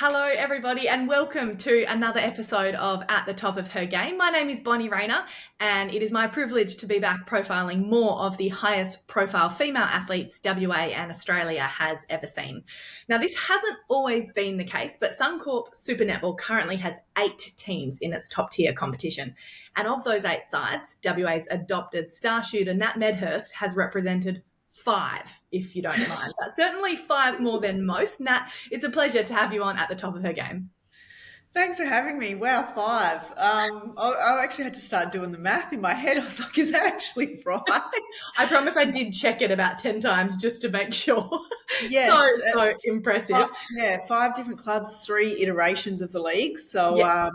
Hello, everybody, and welcome to another episode of At the Top of Her Game. My name is Bonnie Raynor, and it is my privilege to be back profiling more of the highest profile female athletes WA and Australia has ever seen. Now, this hasn't always been the case, but Suncorp Super Netball currently has 8 teams in its top tier competition. And of those 8 sides, WA's adopted star shooter Nat Medhurst has represented 5, if you don't mind. That's certainly 5 more than most. Nat, it's a pleasure to have you on At the Top of Her Game. Thanks for having me. Wow, 5. I actually had to start doing the math in my head. I was like, is that actually right? I promise I did check it about 10 times just to make sure. Yes. So impressive. 5 different clubs, 3 iterations of the league. So, I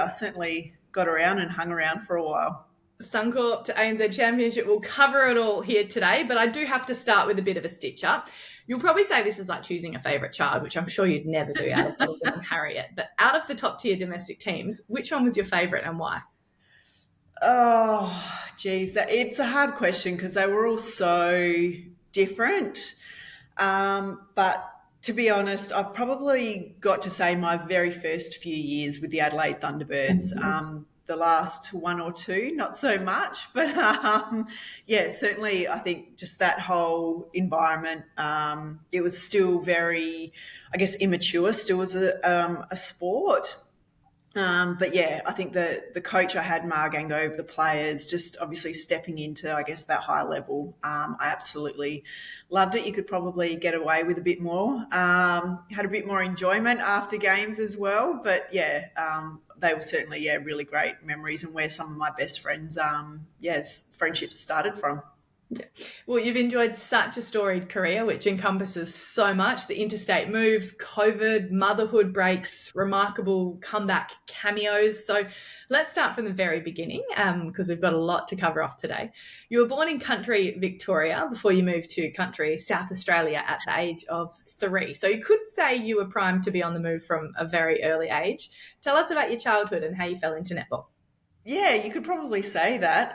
certainly got around and hung around for a while. Suncorp to ANZ Championship. We'll cover it all here today, but I do have to start with a bit of a stitch up. You'll probably say this is like choosing a favourite child, which I'm sure you'd never do out of Wilson and Harriet. But out of the top tier domestic teams, which one was your favourite and why? Oh, geez, it's a hard question because they were all so different. But to be honest, I've probably got to say my very first few years with the Adelaide Thunderbirds. The last 1 or 2, not so much, but certainly I think just that whole environment, it was still very, I guess, immature, still as a sport. I think the coach I had, Margang, over the players, just obviously stepping into, I guess, that high level. I absolutely loved it. You could probably get away with a bit more. Had a bit more enjoyment after games as well. But they were certainly, really great memories and where some of my best friends, friendships started from. Yeah. Well, you've enjoyed such a storied career, which encompasses so much: the interstate moves, COVID, motherhood breaks, remarkable comeback cameos. So let's start from the very beginning because we've got a lot to cover off today. You were born in country Victoria before you moved to country South Australia at the age of 3. So you could say you were primed to be on the move from a very early age. Tell us about your childhood and how you fell into netball. Yeah, you could probably say that.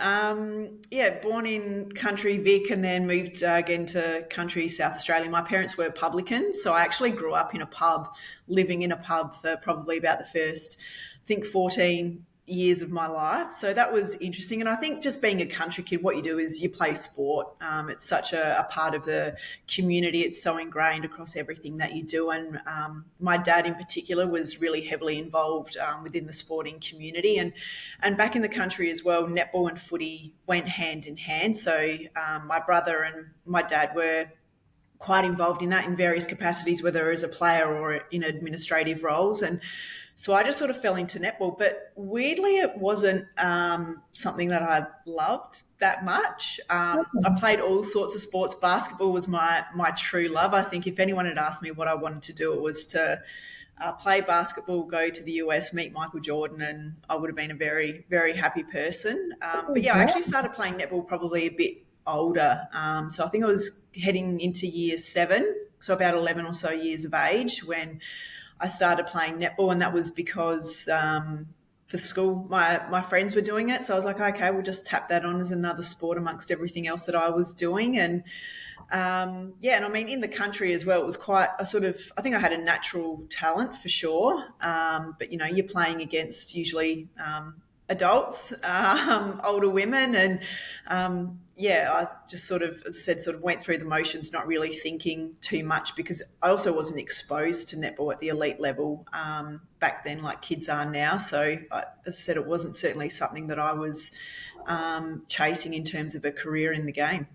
Born in country Vic and then moved again to country South Australia. My parents were publicans, so I actually grew up in a pub, living in a pub for probably about the first, 14 years of my life. So that was interesting. And I think just being a country kid, what you do is you play sport. It's such a part of the community. It's so ingrained across everything that you do. And my dad in particular was really heavily involved within the sporting community. And back in the country as well, netball and footy went hand in hand. So my brother and my dad were quite involved in that in various capacities, whether as a player or in administrative roles. And so I just sort of fell into netball, but weirdly it wasn't something that I loved that much. I played all sorts of sports. Basketball was my true love. I think if anyone had asked me what I wanted to do, it was to play basketball, go to the US, meet Michael Jordan, and I would have been a very, very happy person. I actually started playing netball probably a bit older. So I think I was heading into year 7, so about 11 or so years of age when I started playing netball, and that was because for school, my friends were doing it. So I was like, okay, we'll just tap that on as another sport amongst everything else that I was doing. And and I mean, in the country as well, it was quite I think I had a natural talent for sure. But, you're playing against usually adults, older women. And I just as I said, went through the motions, not really thinking too much because I also wasn't exposed to netball at the elite level back then like kids are now. So as I said, it wasn't certainly something that I was chasing in terms of a career in the game.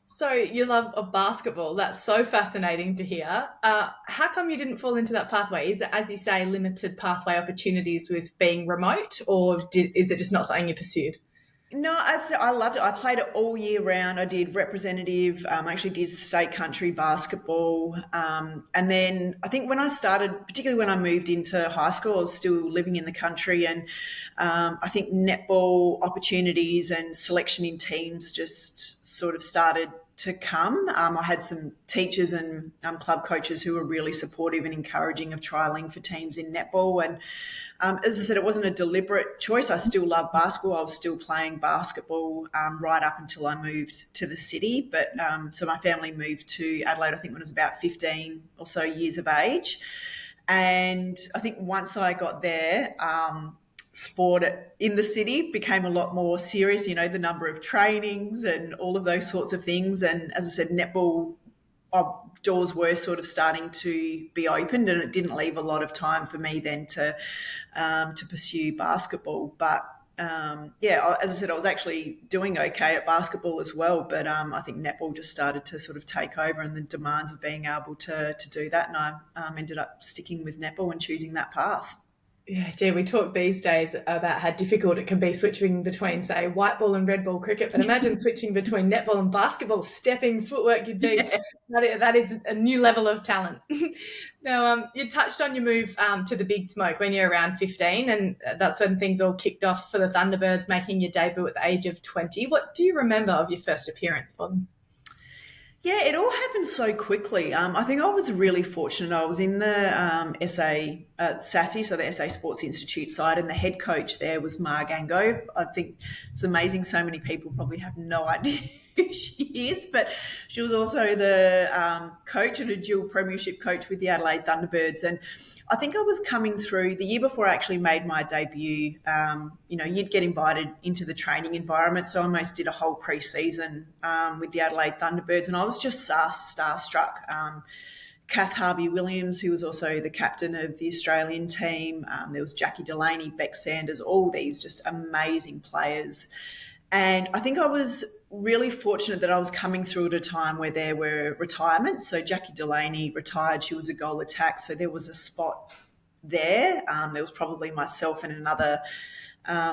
So your love of basketball, that's so fascinating to hear. How come you didn't fall into that pathway? Is it, as you say, limited pathway opportunities with being remote, or is it just not something you pursued? No, I loved it. I played it all year round. I did representative, actually did state country basketball. And then I think when I started, particularly when I moved into high school, I was still living in the country. And I think netball opportunities and selection in teams just sort of started to come. I had some teachers and club coaches who were really supportive and encouraging of trialling for teams in netball. And as I said, it wasn't a deliberate choice. I still love basketball. I was still playing basketball right up until I moved to the city. But so my family moved to Adelaide, I think when I was about 15 or so years of age. And I think once I got there, sport in the city became a lot more serious, the number of trainings and all of those sorts of things. And as I said, netball doors were sort of starting to be opened, and it didn't leave a lot of time for me then to pursue basketball. But as I said, I was actually doing okay at basketball as well, but I think netball just started to sort of take over, and the demands of being able to do that, and I ended up sticking with netball and choosing that path. Yeah, gee, we talk these days about how difficult it can be switching between, say, white ball and red ball cricket, but imagine switching between netball and basketball, stepping footwork you'd be. Yeah. That is a new level of talent. Now, you touched on your move to the Big Smoke when you're around 15, and that's when things all kicked off for the Thunderbirds, making your debut at the age of 20. What do you remember of your first appearance for them? Yeah, it all happened so quickly. I think I was really fortunate. I was in the SA SASI, so the SA Sports Institute side, and the head coach there was Mar Gangove. I think it's amazing. So many people probably have no idea who she is, but she was also the coach and a dual premiership coach with the Adelaide Thunderbirds. And I think I was coming through the year before I actually made my debut. You'd get invited into the training environment. So I almost did a whole pre-season with the Adelaide Thunderbirds, and I was just starstruck. Kath Harvey-Williams, who was also the captain of the Australian team. There was Jackie Delaney, Beck Sanders, all these just amazing players. And I think I was really fortunate that I was coming through at a time where there were retirements. So Jackie Delaney retired. She was a goal attack. So there was a spot there. There was probably myself and another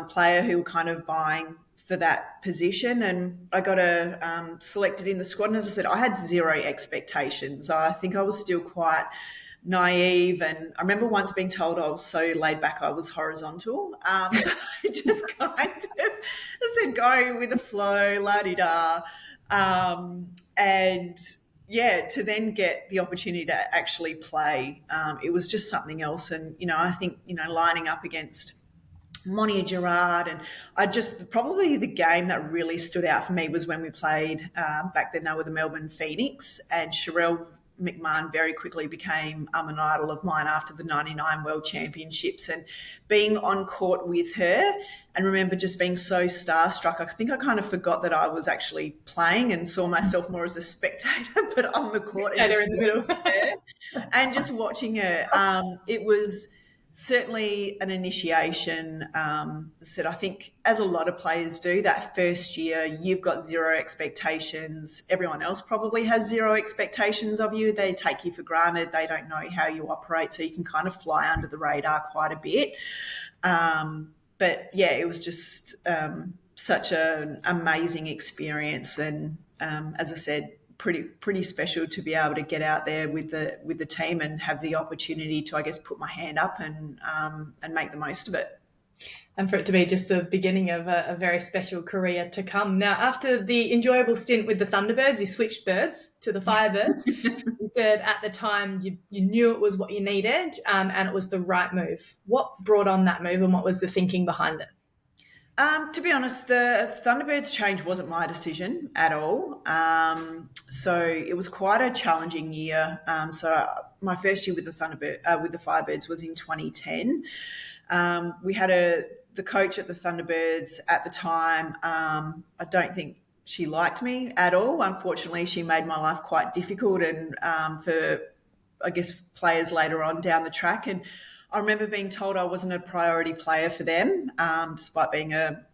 player who were kind of vying for that position. And I got selected in the squad. And as I said, I had zero expectations. I think I was still quite naive, and I remember once being told I was so laid back I was horizontal. So I just kind of said go with the flow, la-di-da. And yeah, to then get the opportunity to actually play, it was just something else. And, I think, lining up against Monia Gerard, and probably the game that really stood out for me was when we played back then. They were the Melbourne Phoenix, and Sherelle McMahon very quickly became an idol of mine after the 99 World Championships, and being on court with her, and remember just being so starstruck. I think I kind of forgot that I was actually playing and saw myself more as a spectator, but on the court and, In the middle. and just watching her. It was certainly an initiation. I think as a lot of players do, that first year you've got zero expectations. Everyone else probably has zero expectations of you. They take you for granted. They don't know how you operate, so you can kind of fly under the radar quite a bit. But yeah, it was just such an amazing experience, and as I said, pretty special to be able to get out there with the team and have the opportunity to, I guess, put my hand up and make the most of it. And for it to be just the beginning of a very special career to come. Now, after the enjoyable stint with the Thunderbirds, you switched birds to the Firebirds. You said at the time you knew it was what you needed, and it was the right move. What brought on that move, and what was the thinking behind it? To be honest, the Thunderbirds change wasn't my decision at all. So it was quite a challenging year. So my first year with the Firebirds was in 2010. We had the coach at the Thunderbirds at the time. I don't think she liked me at all. Unfortunately, she made my life quite difficult, and for, I guess, players later on down the track. And I remember being told I wasn't a priority player for them, despite being a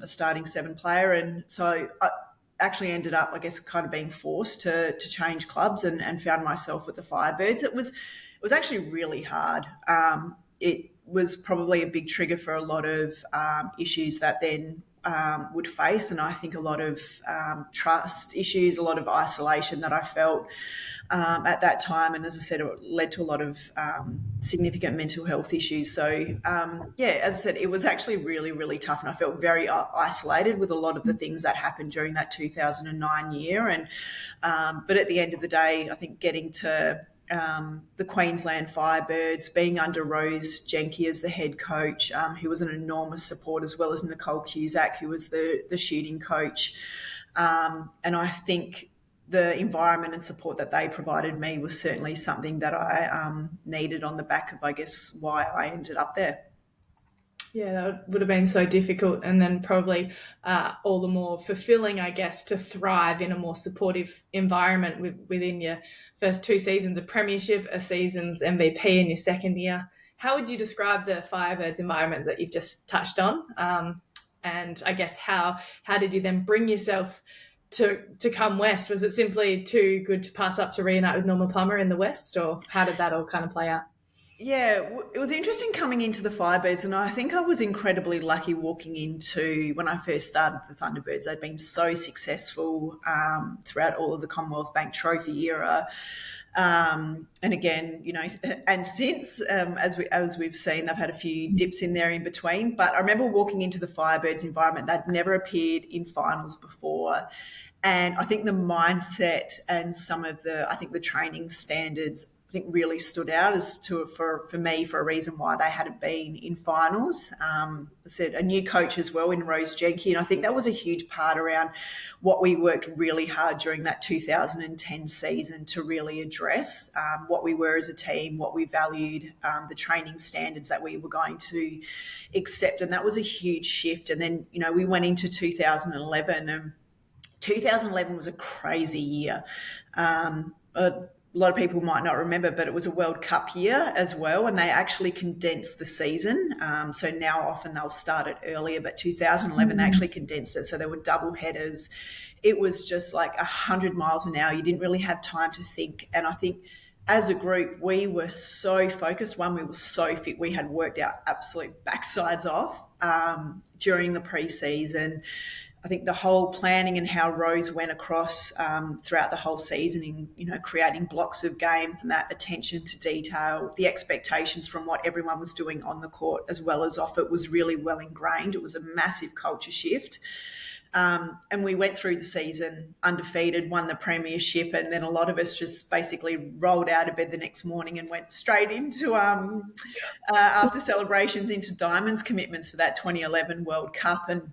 starting seven player. And so I actually ended up, I guess, kind of being forced to change clubs, and found myself with the Firebirds. It was actually really hard. It was probably a big trigger for a lot of issues that then would face, and I think a lot of trust issues, a lot of isolation that I felt at that time. And as I said, it led to a lot of significant mental health issues. So, as I said, it was actually really, really tough, and I felt very isolated with a lot of the things that happened during that 2009 year. And but at the end of the day, I think getting to the Queensland Firebirds, being under Rose Jenke as the head coach, who was an enormous support, as well as Nicole Cusack, who was the shooting coach. And I think the environment and support that they provided me was certainly something that I needed on the back of, I guess, why I ended up there. Yeah, that would have been so difficult, and then probably all the more fulfilling, I guess, to thrive in a more supportive environment within your first 2 seasons of premiership, a season's MVP in your second year. How would you describe the Firebirds environment that you've just touched on? And I guess how did you then bring yourself to come west? Was it simply too good to pass up to reunite with Norma Plummer in the west, or how did that all kind of play out? Yeah, it was interesting coming into the Firebirds, and I think I was incredibly lucky walking into when I first started the Thunderbirds. They'd been so successful throughout all of the Commonwealth Bank Trophy era. And again, and since, as we've seen, they've had a few dips in there in between. But I remember walking into the Firebirds environment; they'd never appeared in finals before, and I think the mindset and the training standards, I think, really stood out as to for me for a reason why they hadn't been in finals. I said a new coach as well in Rose Jenke, and I think that was a huge part around what we worked really hard during that 2010 season to really address what we were as a team, what we valued, the training standards that we were going to accept, and that was a huge shift. And then we went into 2011, and 2011 was a crazy year. A lot of people might not remember, but it was a World Cup year as well, and they actually condensed the season. So now often they'll start it earlier, but 2011 they actually condensed it. So there were double headers. It was just like 100 miles an hour. You didn't really have time to think. And I think as a group, we were so focused. One, we were so fit. We had worked our absolute backsides off during the pre-season. I think the whole planning and how Rose went across throughout the whole season in, creating blocks of games and that attention to detail, the expectations from what everyone was doing on the court as well as off it was really well ingrained. It was a massive culture shift. And we went through the season undefeated, won the premiership, and then a lot of us just basically rolled out of bed the next morning and went straight into, after celebrations, into Diamonds commitments for that 2011 World Cup. And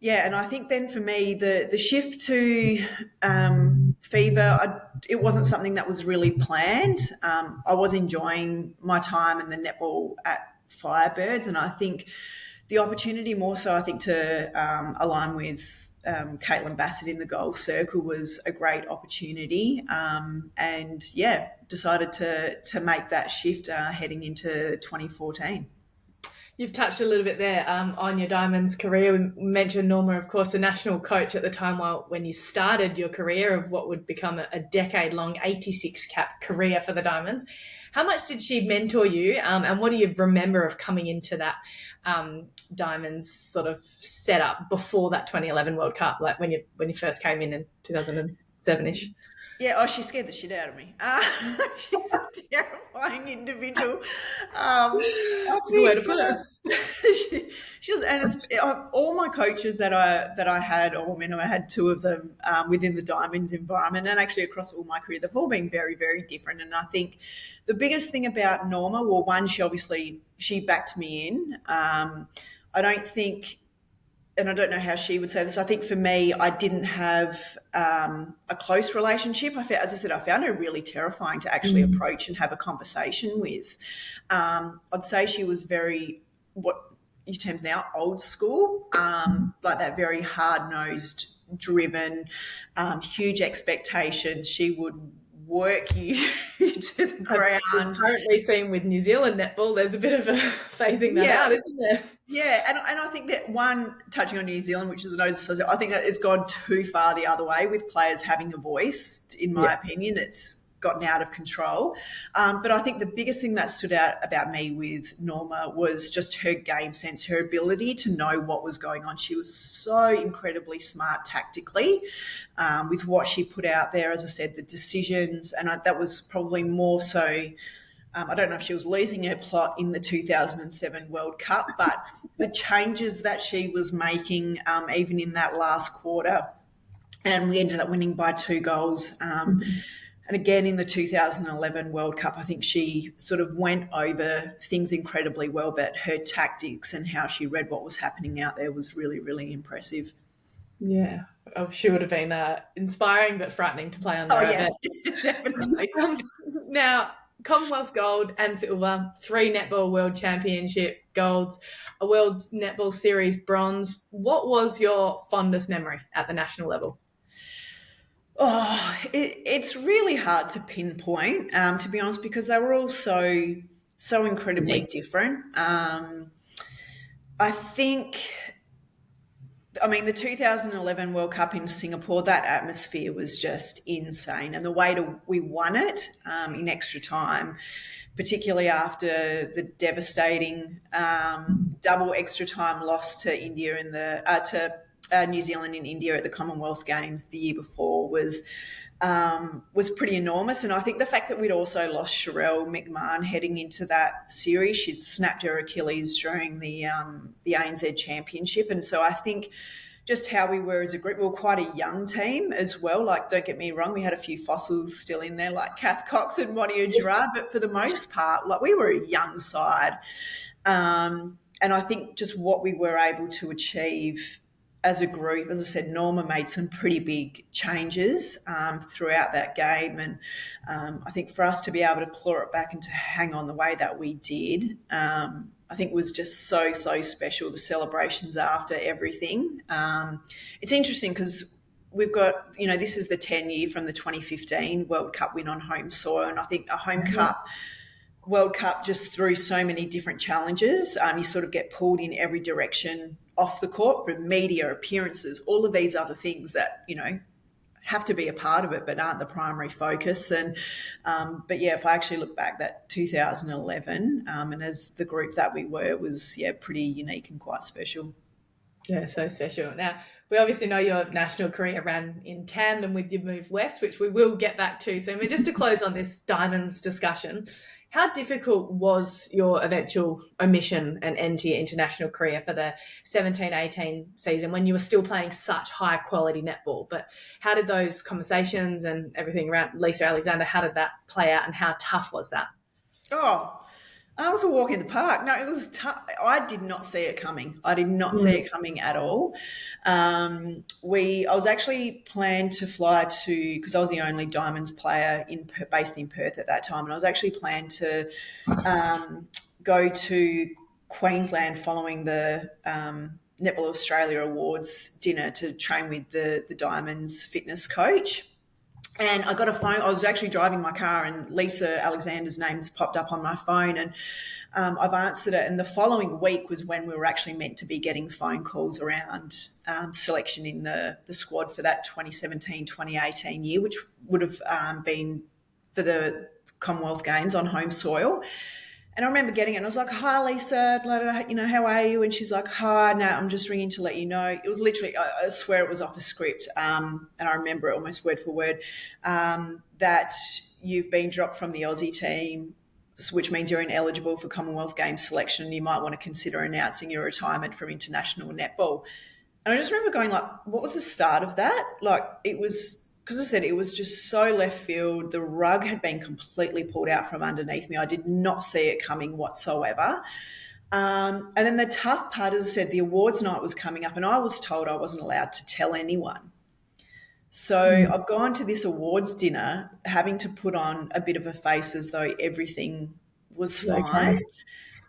and I think then for me, the shift to Fever, it wasn't something that was really planned. I was enjoying my time in the netball at Firebirds, and I think the opportunity more so, I think, to align with Caitlin Bassett in the goal circle was a great opportunity. Decided to make that shift heading into 2014. You've touched a little bit there on your Diamonds career. We mentioned Norma, of course, the national coach at the time when you started your career of what would become a decade-long 86-cap career for the Diamonds. How much did she mentor you, and what do you remember of coming into that Diamonds sort of setup before that 2011 World Cup, like when you first came in 2007-ish? Yeah, she scared the shit out of me. She's a terrifying individual. That's a good way to put it. She was, and it's all my coaches that I had, I had two of them within the Diamonds environment, and actually across all my career, they've all been very, very different. And I think the biggest thing about Norma, well, one, she backed me in. I don't think. And I don't know how she would say this. I think for me, I didn't have a close relationship. As I said, I found her really terrifying to actually approach and have a conversation with. I'd say she was very, what your terms now, old school, like that very hard-nosed, driven, huge expectations. She would work you to the ground. It's currently seen with New Zealand netball, there's a bit of a phasing that out, isn't there? Yeah, and I think that one, touching on New Zealand, which is I think that it's gone too far the other way with players having a voice. In my opinion, it's gotten out of control. But I think the biggest thing that stood out about me with Norma was just her game sense, her ability to know what was going on. She was so incredibly smart tactically with what she put out there. As I said, the decisions, and that was probably more so. I don't know if she was losing her plot in the 2007 World Cup, but the changes that she was making, even in that last quarter, and we ended up winning by 2 goals. And again, in the 2011 World Cup, I think she sort of went over things incredibly well, but her tactics and how she read what was happening out there was really, really impressive. Yeah, oh, she would have been inspiring but frightening to play under, Oh I yeah, bet. definitely. Now, Commonwealth gold and silver, three Netball World Championship golds, a World Netball Series bronze. What was your fondest memory at the national level? Oh, it's really hard to pinpoint, to be honest, because they were all so incredibly Unique. different. I think, I mean, the 2011 World Cup in Singapore, that atmosphere was just insane, and the way we won it in extra time, particularly after the devastating double extra time loss to India in the to New Zealand in India at the Commonwealth Games the year before was pretty enormous. And I think the fact that we'd also lost Sherelle McMahon heading into that series, she'd snapped her Achilles during the ANZ Championship, and so I think just how we were as a group. We were quite a young team as well. Like, don't get me wrong, we had a few fossils still in there, like Kath Cox and Monia Gerard, but for the most part, like, we were a young side. And I think just what we were able to achieve as a group, as I said, Norma made some pretty big changes throughout that game. And I think for us to be able to claw it back and to hang on the way that we did, I think was just so special. The celebrations after everything. It's interesting because we've got, this is the 10-year from the 2015 World Cup win on home soil. And I think a home cup World Cup just threw so many different challenges. You sort of get pulled in every direction off the court for media appearances, all of these other things that, have to be a part of it but aren't the primary focus. And but yeah, if I actually look back, that 2011 and as the group that we were was pretty unique and quite special. Yeah, so special. Now, we obviously know your national career ran in tandem with your move west, which we will get back to soon. But just to close on this Diamonds discussion, how difficult was your eventual omission and end to your international career for the 17-18 season when you were still playing such high quality netball? But how did those conversations and everything around Lisa Alexander, how did that play out and how tough was that? Oh, it was a walk in the park. No, it was tough. I did not see it coming. I did not see it coming at all. I was actually planned to fly to, because I was the only Diamonds player based in Perth at that time, and I was actually planned to go to Queensland following the Netball Australia Awards dinner to train with the Diamonds fitness coach. And I got a phone. I was actually driving my car, and Lisa Alexander's name's popped up on my phone, and I've answered it. And the following week was when we were actually meant to be getting phone calls around selection in the squad for that 2017-2018 year, which would have been for the Commonwealth Games on home soil. And I remember getting it, and I was like, "Hi, Lisa, how are you?" And she's like, "Hi, no, I'm just ringing to let you know." It was literally, I swear it was off a script, and I remember it almost word for word, that you've been dropped from the Aussie team, which means you're ineligible for Commonwealth Games selection. You might want to consider announcing your retirement from international netball. And I just remember going, like, what was the start of that? Like, it was, because I said it was just so left field. The rug had been completely pulled out from underneath me. I did not see it coming whatsoever. And then the tough part, as I said, the awards night was coming up, and I was told I wasn't allowed to tell anyone. So I've gone to this awards dinner having to put on a bit of a face as though everything was fine. Okay.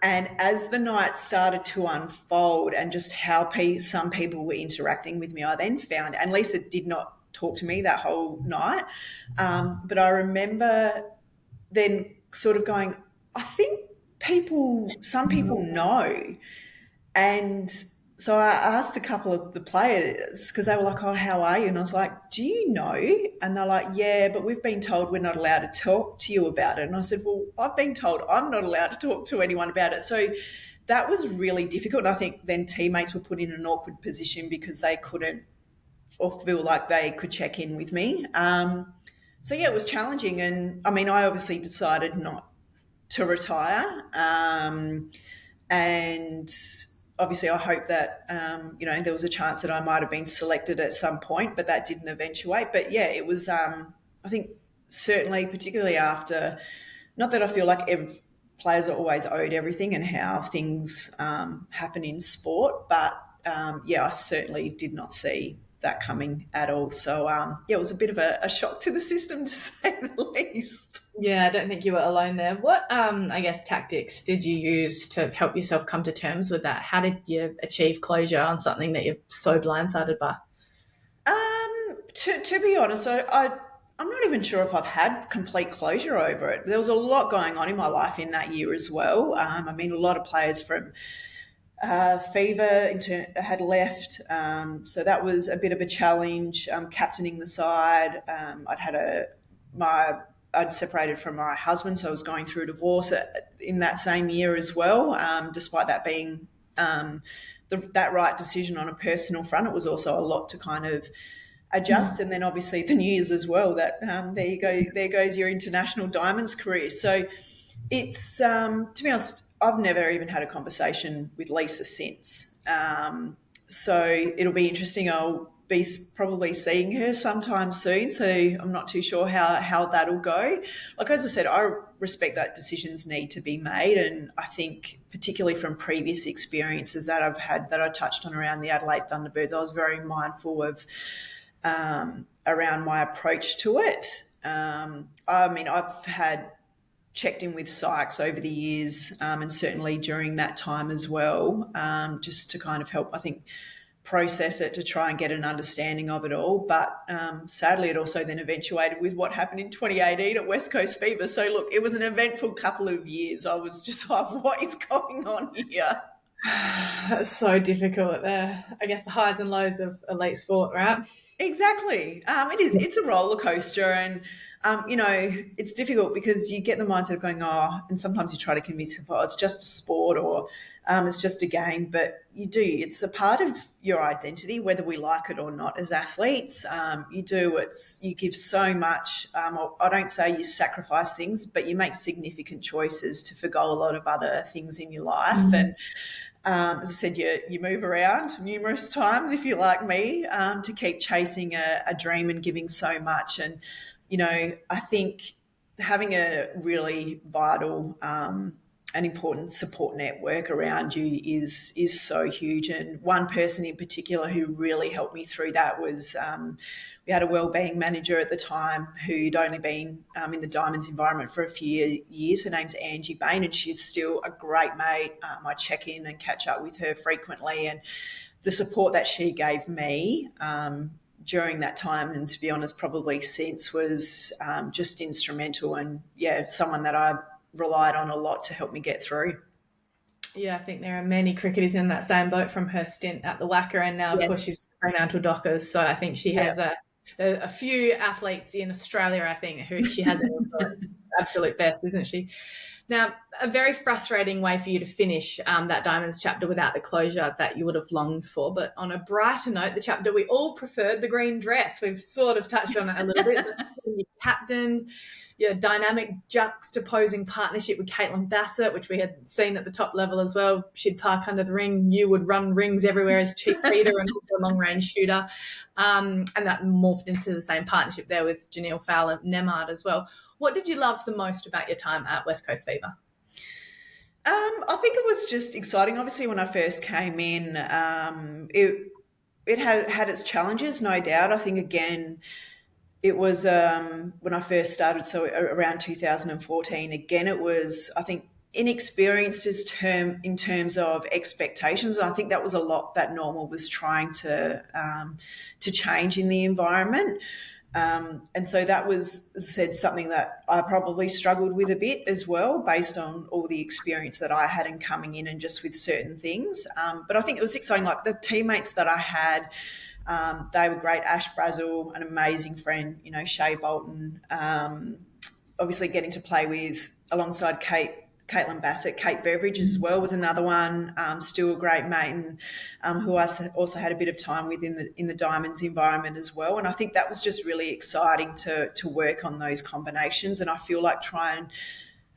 And as the night started to unfold and just how some people were interacting with me, I then found, and Lisa did not talk to me that whole night, but I remember then sort of going, I think some people know. And so I asked a couple of the players, because they were like, "Oh, how are you?" And I was like, "Do you know?" And they're like, "Yeah, but we've been told we're not allowed to talk to you about it." And I said, "Well, I've been told I'm not allowed to talk to anyone about it." So that was really difficult. And I think then teammates were put in an awkward position because they couldn't, or feel like they could check in with me. So yeah, it was challenging. And I mean, I obviously decided not to retire. And obviously I hope that, there was a chance that I might have been selected at some point, but that didn't eventuate. But yeah, it was, I think certainly, particularly after, not that I feel like players are always owed everything and how things happen in sport, but I certainly did not see that coming at all. So it was a bit of a shock to the system, to say the least. Yeah, I don't think you were alone there. What, I guess, tactics did you use to help yourself come to terms with that? How did you achieve closure on something that you're so blindsided by? To be honest, I'm not even sure if I've had complete closure over it. There was a lot going on in my life in that year as well. A lot of players from Fever had left, so that was a bit of a challenge. Captaining the side, I'd separated from my husband, so I was going through a divorce in that same year as well. Despite that being that right decision on a personal front, it was also a lot to kind of adjust. And then obviously the news as well, that there you go, there goes your international diamonds career. So it's to be honest, I've never even had a conversation with Lisa since. So it'll be interesting. I'll be probably seeing her sometime soon, so I'm not too sure how that'll go. Like, as I said, I respect that decisions need to be made, and I think particularly from previous experiences that I've had that I touched on around the Adelaide Thunderbirds, I was very mindful of around my approach to it. I've had checked in with Sykes over the years, and certainly during that time as well, just to kind of help, I think, process it, to try and get an understanding of it all. But sadly, it also then eventuated with what happened in 2018 at West Coast Fever. So look, it was an eventful couple of years. I was just like, what is going on here? That's so difficult. I guess the highs and lows of elite sport, right? Exactly. It is. It's a roller coaster, and it's difficult because you get the mindset of going, and sometimes you try to convince yourself, it's just a sport, or it's just a game. But it's a part of your identity, whether we like it or not. As athletes, you give so much. I don't say you sacrifice things, but you make significant choices to forgo a lot of other things in your life. Mm-hmm. And as I said, you move around numerous times, if you're like me, to keep chasing a dream and giving so much. And, I think having a really vital and important support network around you is so huge. And one person in particular who really helped me through that was we had a wellbeing manager at the time who'd only been in the diamonds environment for a few years. Her name's Angie Bain, and she's still a great mate. I check in and catch up with her frequently, and the support that she gave me during that time, and to be honest, probably since, was just instrumental, and someone that I relied on a lot to help me get through. Yeah, I think there are many cricketers in that same boat from her stint at the Wacker, and now, of course, she's Fremantle Dockers. So I think she has a few athletes in Australia, I think, who she has an influence. Absolute best, isn't she? Now, a very frustrating way for you to finish that Diamonds chapter without the closure that you would have longed for. But on a brighter note, the chapter we all preferred, the green dress. We've sort of touched on it a little bit. You captained your dynamic juxtaposing partnership with Caitlin Bassett, which we had seen at the top level as well. She'd park under the ring. You would run rings everywhere as chief feeder and also a long-range shooter. And that morphed into the same partnership there with Janelle Fowler-Nemard as well. What did you love the most about your time at West Coast Fever? I think it was just exciting. Obviously, when I first came in, it had its challenges, no doubt. I think, again, it was when I first started, so around 2014. Again, it was, I think, inexperienced in terms of expectations. I think that was a lot that Normal was trying to change in the environment. And so that was, as I said, something that I probably struggled with a bit as well, based on all the experience that I had in coming in and just with certain things. But I think it was exciting. Like, the teammates that I had, they were great. Ash Brazel, an amazing friend, Shay Bolton, obviously getting to play with alongside Caitlin Bassett. Kate Beveridge as well was another one, still a great mate, and who I also had a bit of time with in the Diamonds environment as well. And I think that was just really exciting to work on those combinations. And I feel like try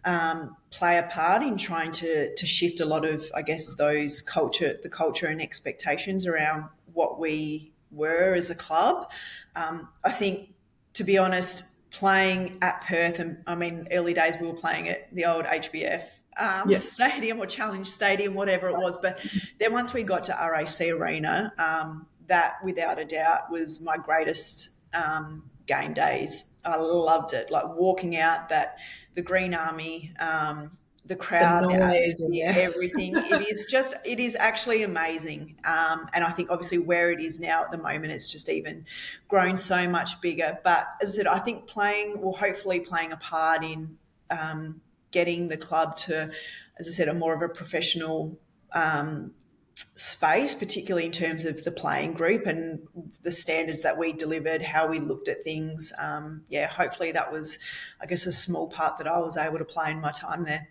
and play a part in trying to shift a lot of, I guess, the culture and expectations around what we were as a club. I think, to be honest, playing at Perth, and early days we were playing at the old HBF stadium or Challenge Stadium, whatever it was. But then once we got to RAC Arena, that without a doubt was my greatest game days. I loved it, like walking out the Green Army, the The crowd, the noise and atmosphere, yeah. everything. It is actually amazing. And I think obviously where it is now at the moment, it's just even grown so much bigger. But as I said, I think hopefully playing a part in getting the club to, as I said, a more of a professional space, particularly in terms of the playing group and the standards that we delivered, how we looked at things. Hopefully that was, I guess, a small part that I was able to play in my time there.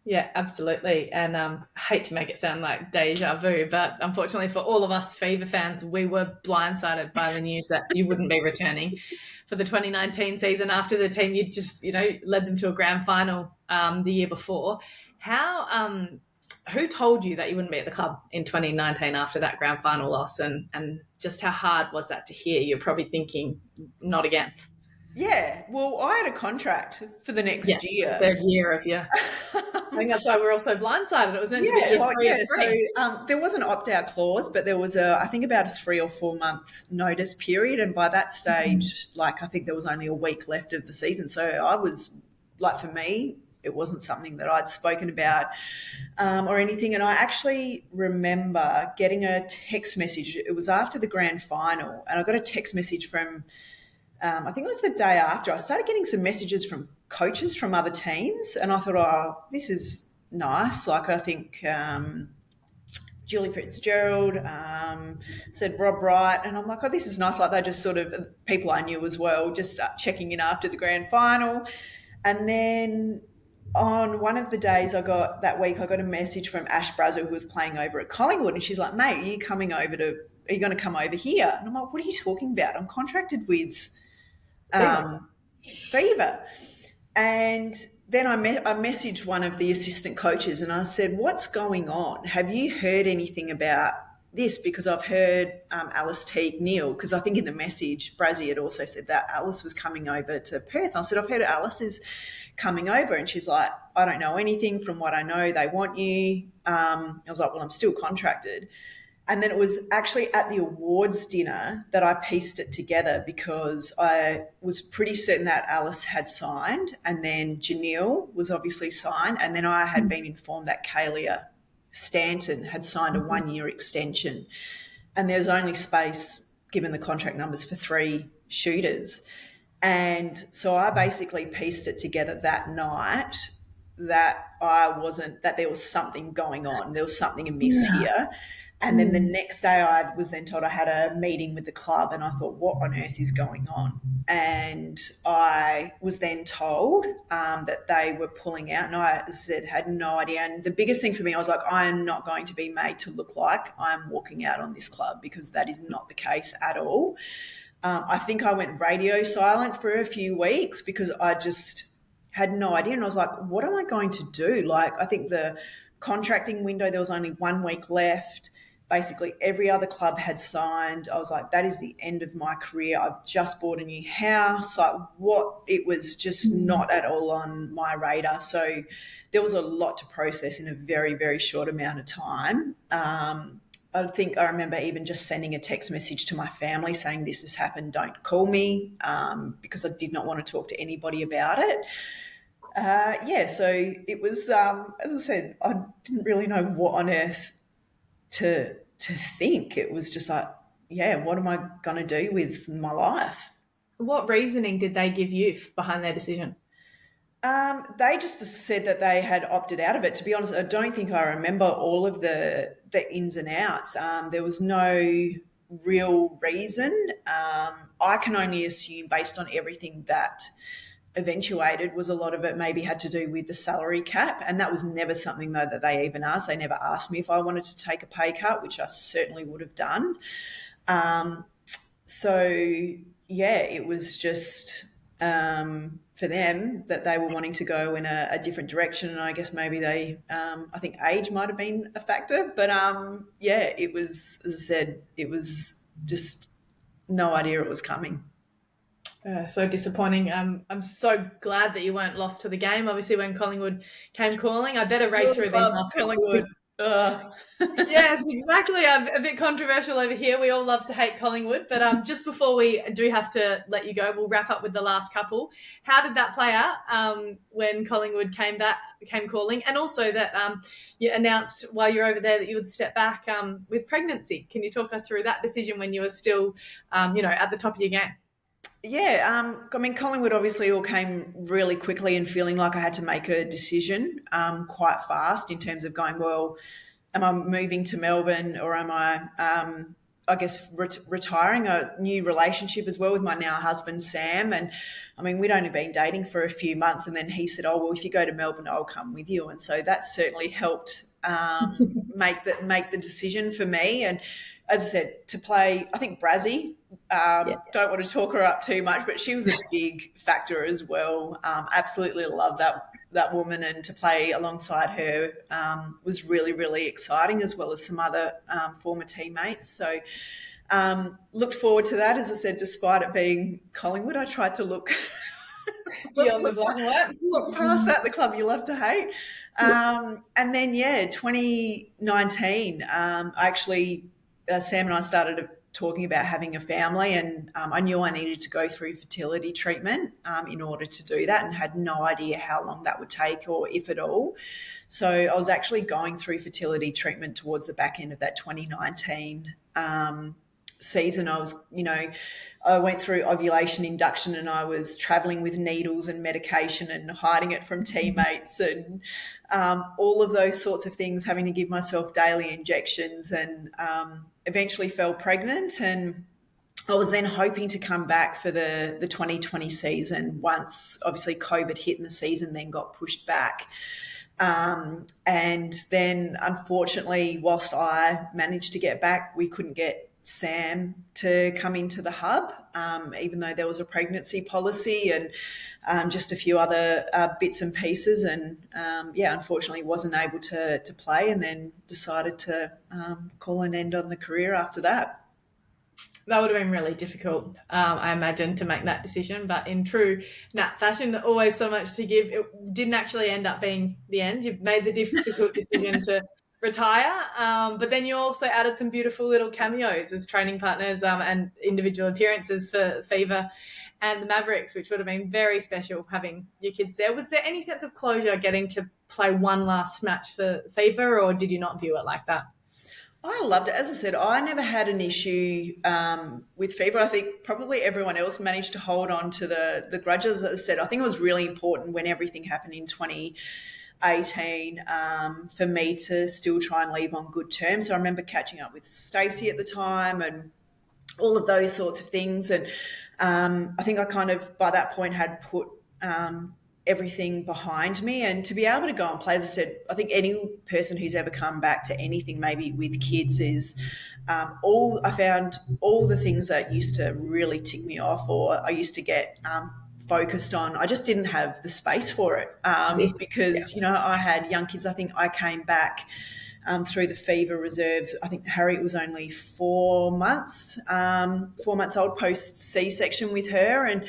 Yeah, absolutely. And I hate to make it sound like deja vu, but unfortunately for all of us Fever fans, we were blindsided by the news that you wouldn't be returning for the 2019 season after the team you'd just, led them to a grand final the year before. Who told you that you wouldn't be at the club in 2019 after that grand final loss, and just how hard was that to hear? You're probably thinking, not again. Yeah, well, I had a contract for the Yeah, next the year. third year of your. I think that's why we're all so blindsided. It was meant to be year three of So three. there was an opt-out clause, but there was I think about a 3 or 4 month notice period, and by that stage, like I think there was only a week left of the season. So I was like, for me, it wasn't something that I'd spoken about or anything. And I actually remember getting a text message. It was after the grand final, and I got a text message from I think it was the day after. I started getting some messages from coaches from other teams, and I thought, oh, this is nice. Like, I think Julie Fitzgerald said Rob Wright, and I'm like, oh, this is nice. Like, they just sort of people I knew as well, just checking in after the grand final. And then on one of the days I got a message from Ash Brazel, who was playing over at Collingwood, and she's like, mate, are you going to come over here? And I'm like, what are you talking about? I'm contracted with um, Fever. And then I messaged one of the assistant coaches and I said, what's going on? Have you heard anything about this? Because I've heard Alice Teague Neal, because I think in the message, Brazzy had also said that Alice was coming over to Perth. I said, I've heard Alice is coming over. And she's like, I don't know anything. From what I know, they want you. I was like, well, I'm still contracted. And then it was actually at the awards dinner that I pieced it together, because I was pretty certain that Alice had signed, and then Janelle was obviously signed, and then I had been informed that Kalia Stanton had signed a 1-year extension, and there's only space, given the contract numbers, for 3 shooters. And so I basically pieced it together that night that there was something going on. There was something amiss here. And then the next day I was then told I had a meeting with the club, and I thought, what on earth is going on? And I was then told that they were pulling out, and I said, had no idea. And the biggest thing for me, I was like, I am not going to be made to look like I'm walking out on this club, because that is not the case at all. I think I went radio silent for a few weeks because I just had no idea. And I was like, what am I going to do? Like, I think the contracting window, there was only 1 week left. Basically, every other club had signed. I was like, that is the end of my career. I've just bought a new house. It was just not at all on my radar. So there was a lot to process in a very, very short amount of time. I think I remember even just sending a text message to my family saying, this has happened, don't call me, because I did not want to talk to anybody about it. So it was, as I said, I didn't really know what on earth to think. It was just like, what am I going to do with my life? What reasoning did they give you behind their decision? They just said that they had opted out of it. To be honest, I don't think I remember all of the ins and outs. There was no real reason. I can only assume, based on everything that eventuated, was a lot of it maybe had to do with the salary cap, and that was never something though that they even asked. They never asked me if I wanted to take a pay cut, which I certainly would have done. It was just for them that they were wanting to go in a different direction, and I guess maybe they I think age might have been a factor, but it was, as I said, it was just no idea it was coming. So disappointing. I'm so glad that you weren't lost to the game. Obviously, when Collingwood came calling, I better race through these last Collingwood. Uh, Yes, exactly. A bit controversial over here. We all love to hate Collingwood, but just before we do have to let you go, we'll wrap up with the last couple. How did that play out when Collingwood came calling, and also that you announced while you were over there that you would step back with pregnancy? Can you talk us through that decision when you were still, at the top of your game? I mean, Collingwood obviously all came really quickly and feeling like I had to make a decision quite fast in terms of going, well, am I moving to Melbourne or am I guess, retiring a new relationship as well with my now husband, Sam. And I mean, we'd only been dating for a few months. And then he said, oh, well, if you go to Melbourne, I'll come with you. And so that certainly helped make the decision for me. And as I said, to play, I think Brazzy, Yeah, don't want to talk her up too much, but she was a big factor as well. Absolutely love that woman, and to play alongside her was really, really exciting, as well as some other former teammates. So looked forward to that. As I said, despite it being Collingwood, I tried to look beyond the black and white. look past that, the club you love to hate. And then, 2019, I actually, Sam and I started talking about having a family, and I knew I needed to go through fertility treatment in order to do that, and had no idea how long that would take or if at all. So I was actually going through fertility treatment towards the back end of that 2019 season. I went through ovulation induction, and I was traveling with needles and medication and hiding it from teammates, and all of those sorts of things, having to give myself daily injections, and eventually fell pregnant. And I was then hoping to come back for the 2020 season once obviously COVID hit and the season then got pushed back. And then unfortunately, whilst I managed to get back, we couldn't get Sam to come into the hub, even though there was a pregnancy policy and just a few other bits and pieces. And unfortunately wasn't able to play, and then decided to call an end on the career after that. That would have been really difficult, I imagine, to make that decision. But in true Nat fashion, always so much to give. It didn't actually end up being the end. You've made the difficult decision to retire, but then you also added some beautiful little cameos as training partners and individual appearances for Fever and the Mavericks, which would have been very special having your kids there. Was there any sense of closure getting to play one last match for Fever, or did you not view it like that? I loved it. As I said, I never had an issue with Fever. I think probably everyone else managed to hold on to the grudges. As I said, I think it was really important when everything happened in 2018 for me to still try and leave on good terms. So I remember catching up with Stacey at the time and all of those sorts of things. And I think I kind of, by that point, had put everything behind me, and to be able to go and play, as I said, I think any person who's ever come back to anything, maybe with kids, is I found all the things that used to really tick me off, or I used to get focused on, I just didn't have the space for it because, I had young kids. I think I came back through the Fever reserves. I think Harriet was only 4 months old post C-section with her, and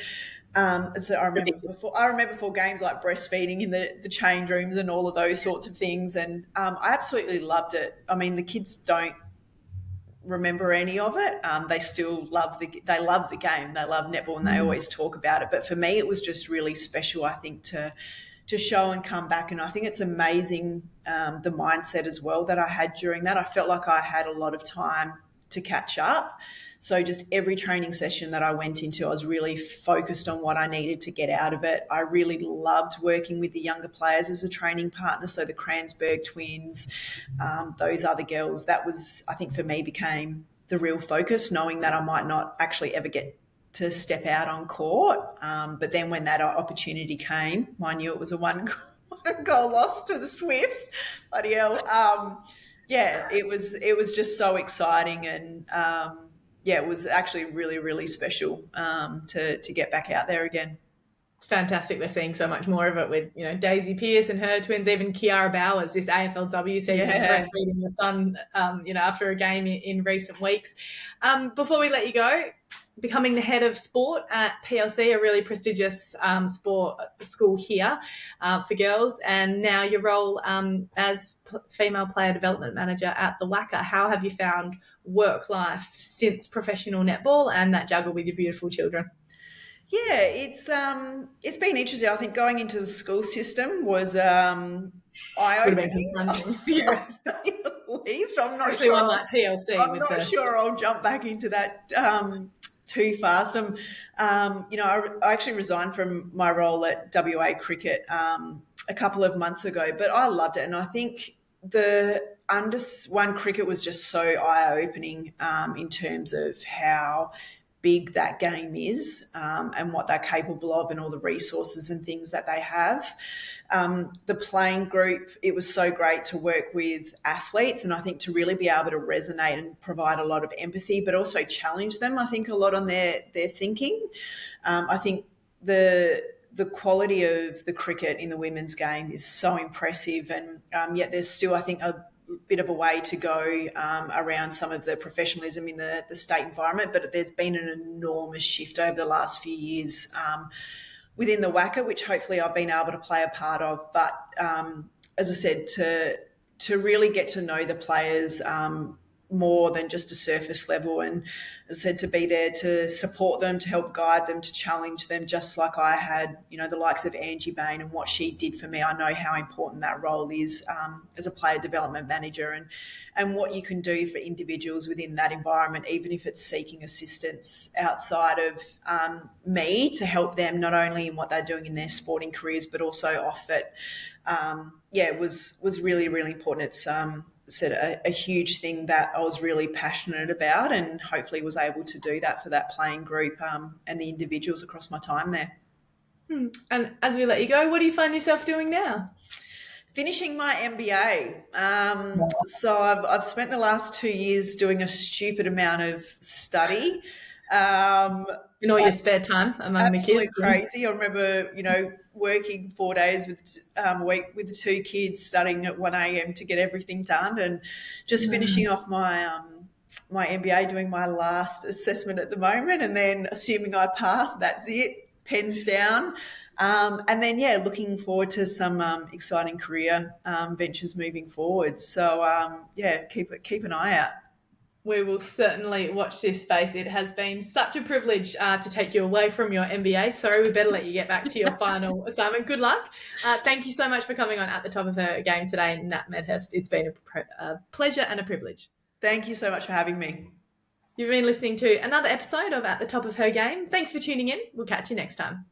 so I remember before games, like breastfeeding in the change rooms and all of those sorts of things, and I absolutely loved it. I mean, the kids don't remember any of it. They still love the game. They love netball, and they always talk about it. But for me, it was just really special, I think, to show and come back. And I think it's amazing the mindset as well that I had during that. I felt like I had a lot of time to catch up. So just every training session that I went into, I was really focused on what I needed to get out of it. I really loved working with the younger players as a training partner. So the Kranzberg twins, those other girls, that was, I think for me, became the real focus, knowing that I might not actually ever get to step out on court. But then when that opportunity came, I knew it was a one goal loss to the Swifts. Bloody hell. It was just so exciting, and it was actually really, really special to get back out there again. It's fantastic. We're seeing so much more of it with, Daisy Pearce and her twins, even Kiara Bowers this AFLW season, breastfeeding your son, after a game in recent weeks. Before we let you go, becoming the head of sport at PLC, a really prestigious sport school here for girls, and now your role as female player development manager at the WACA. How have you found work life since professional netball and that juggle with your beautiful children? Yeah, it's been interesting. I think going into the school system was Would have been eye-opening. confronting. I'll Yes, say the least. especially one like PLC I'm with not the. sure I'll jump back into that too fast. I actually resigned from my role at WA Cricket a couple of months ago, but I loved it, and I think the under one cricket was just so eye-opening in terms of how big that game is and what they're capable of and all the resources and things that they have. The playing group, it was so great to work with athletes, and I think to really be able to resonate and provide a lot of empathy, but also challenge them, I think, a lot on their thinking. I think the quality of the cricket in the women's game is so impressive, and yet there's still, I think, a bit of a way to go around some of the professionalism in the state environment, but there's been an enormous shift over the last few years within the WACA, which hopefully I've been able to play a part of. But as I said, to really get to know the players more than just a surface level, and as I said, to be there to support them, to help guide them, to challenge them, just like I had, the likes of Angie Bain and what she did for me. I know how important that role is as a player development manager, and what you can do for individuals within that environment, even if it's seeking assistance outside of me to help them not only in what they're doing in their sporting careers, but also off it. Was really, really important. It's said a huge thing that I was really passionate about, and hopefully was able to do that for that playing group and the individuals across my time there. And as we let you go, what do you find yourself doing now? Finishing my MBA. So I've spent the last 2 years doing a stupid amount of study. In all your spare time among the Absolutely kids? crazy. I remember, working 4 days a week with the two kids, studying at 1 a.m. to get everything done, and just finishing off my my MBA, doing my last assessment at the moment, and then assuming I pass, that's it, pens down. And then, looking forward to some exciting career ventures moving forward. So, keep an eye out. We will certainly watch this space. It has been such a privilege to take you away from your MBA. Sorry, we better let you get back to your final assignment. Good luck. Thank you so much for coming on At the Top of Her Game today, Nat Medhurst. It's been a pleasure and a privilege. Thank you so much for having me. You've been listening to another episode of At the Top of Her Game. Thanks for tuning in. We'll catch you next time.